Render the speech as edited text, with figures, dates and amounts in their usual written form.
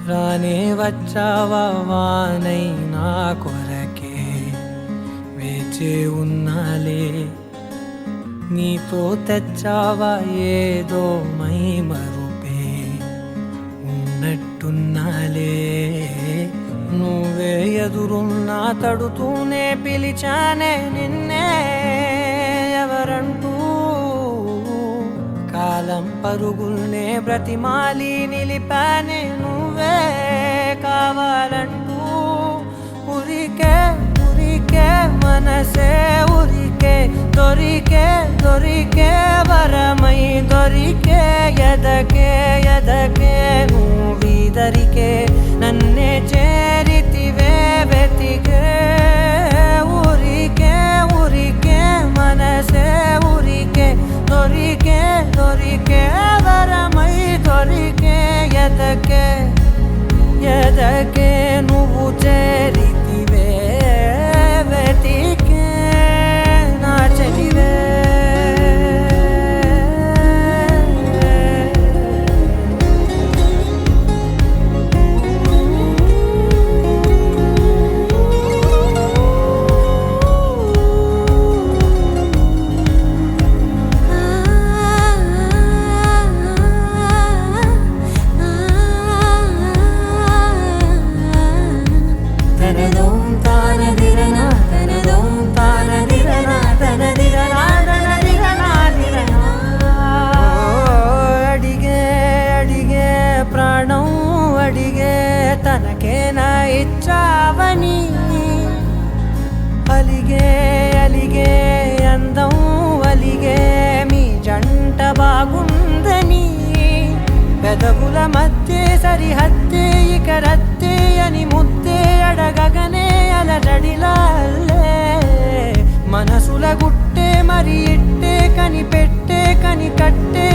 రానే వచ్చావా వానై నా కొరకే వేచి ఉన్నాలే నీతో తెచ్చావా ఏదో మై మరుపే ఉన్నట్టున్నాలే నువ్వే ఎదురున్నా తడుతూనే పిలిచానే నిన్నే ఎవరంటూ కాలం పరుగుల్నే బ్రతిమాలి నిలిపానే నువ్వే కావాలంటూ ఉరికే ఉరికే మనసే ఉరికే దొరికే దొరికే వరమై దొరికే ఎదకే ఎదకే నువ్విదరికే నన్నే చేరితివే వెతికే ఊరికే ఊరికే మనసే ఊరికే దొరికే దొరికే వరమై దొరికే ఎదకే ఎదకే నువ్వు చేరితివే వెతికే నా చెలివే ప్రాణం అడిగే తనకేనా ఇచ్చావని అలిగే అలిగే అందం అలిగే మీ జంట బాగుందని పెదవుల మధ్య సరిహద్దే ఇక రద్దే అని ముద్దే అడగగనే అలజడిలాలే మనసుల గుట్టే మరి ఇట్టే కని పెట్టే కని కట్టే